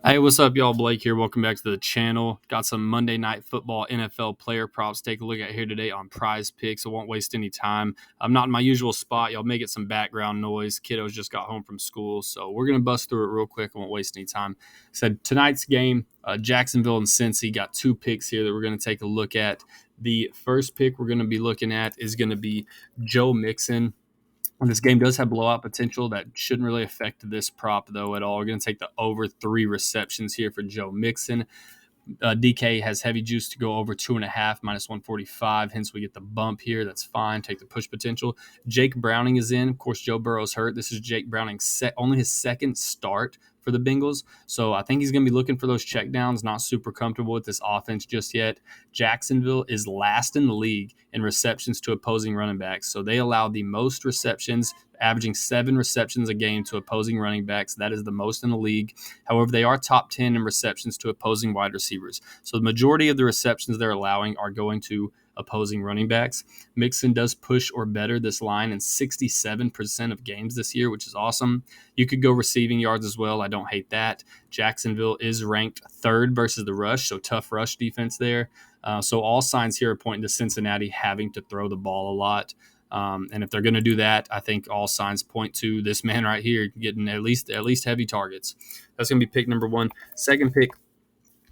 Hey, what's up, y'all? Blake here. Welcome back to the channel. Got some Monday Night Football NFL player props to take a look at here today on PrizePicks. I won't waste any time. I'm not in my usual spot. Y'all may get some background noise. Kiddos just got home from school, so we're going to bust through it real quick. I won't waste any time. Said tonight's game, Jacksonville and Cincy got two picks here that we're going to take a look at. The first pick we're going to be looking at is going to be Joe Mixon. And this game does have blowout potential. That shouldn't really affect this prop, though, at all. We're going to take the over 3 receptions here for Joe Mixon. DK has heavy juice to go over 2.5 minus 145. Hence, we get the bump here. That's fine. Take the push potential. Jake Browning is in. Of course, Joe Burrow's hurt. This is Jake Browning's only his second start for the Bengals. So I think he's going to be looking for those checkdowns. Not super comfortable with this offense just yet. Jacksonville is last in the league in receptions to opposing running backs. So they allow the most receptions, averaging 7 receptions a game to opposing running backs. That is the most in the league. However, they are top 10 in receptions to opposing wide receivers. So the majority of the receptions they're allowing are going to opposing running backs. Mixon does push or better this line in 67% of games this year, which is awesome. You could go receiving yards as well. I don't hate that. Jacksonville is ranked third versus the rush, so tough rush defense there. So all signs here are pointing to Cincinnati having to throw the ball a lot. And if they're going to do that, I think all signs point to this man right here getting at least heavy targets. That's going to be pick number 1. Second pick,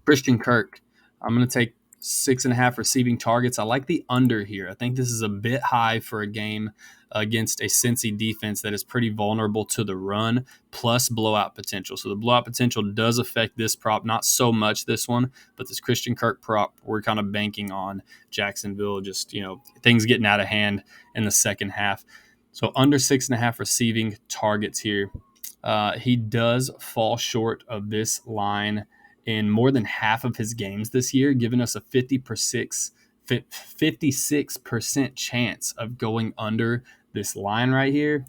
Christian Kirk. I'm going to take 6.5 receiving targets. I like the under here. I think this is a bit high for a game against a Cincy defense that is pretty vulnerable to the run, plus blowout potential. So the blowout potential does affect this prop, not so much this one, but this Christian Kirk prop, we're kind of banking on Jacksonville, just, things getting out of hand in the second half. So under 6.5 receiving targets here. He does fall short of this line in more than half of his games this year, giving us a 56% chance of going under this line right here.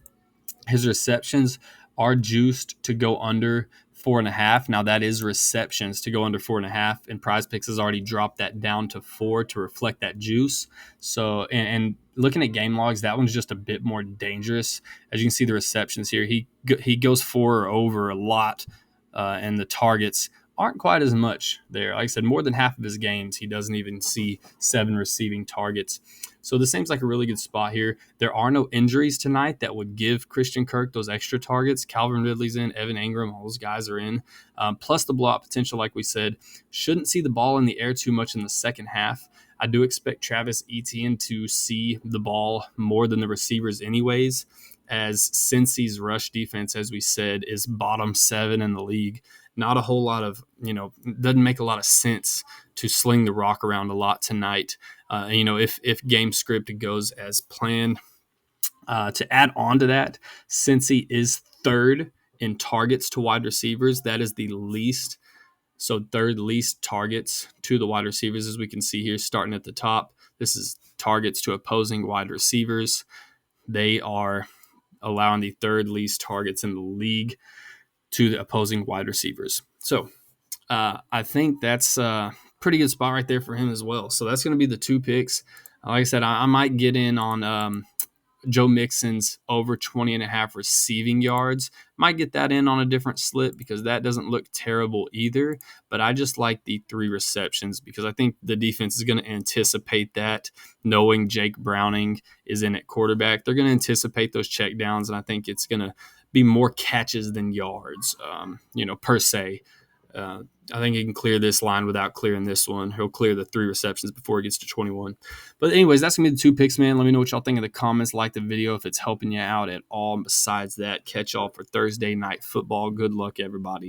His receptions are juiced to go under 4.5. Now that is receptions to go under 4.5, and PrizePicks has already dropped that down to 4 to reflect that juice. So, and looking at game logs, that one's just a bit more dangerous. As you can see, the receptions here, he goes 4 or over a lot, and the targets aren't quite as much there. Like I said, more than half of his games, he doesn't even see 7 receiving targets. So this seems like a really good spot here. There are no injuries tonight that would give Christian Kirk those extra targets. Calvin Ridley's in, Evan Ingram, all those guys are in. Plus the blowout potential, like we said. Shouldn't see the ball in the air too much in the second half. I do expect Travis Etienne to see the ball more than the receivers anyways, as Cincy's rush defense, as we said, is bottom 7 in the league. Not a whole lot of, doesn't make a lot of sense to sling the rock around a lot tonight. If game script goes as planned. To add on to that, Cincy is third in targets to wide receivers. That is the least. So third least targets to the wide receivers, as we can see here, starting at the top. This is targets to opposing wide receivers. They are allowing the third least targets in the league to the opposing wide receivers. So I think that's a pretty good spot right there for him as well. So that's going to be the 2 picks. Like I said, I might get in on Joe Mixon's over 20.5 receiving yards. Might get that in on a different slip because that doesn't look terrible either. But I just like the 3 receptions because I think the defense is going to anticipate that, knowing Jake Browning is in at quarterback. They're going to anticipate those checkdowns, and I think it's going to be more catches than yards, per se. I think he can clear this line without clearing this one. He'll clear the 3 receptions before he gets to 21. But anyways, that's going to be the 2 picks, man. Let me know what y'all think in the comments. Like the video if it's helping you out at all. Besides that, catch y'all for Thursday Night Football. Good luck, everybody.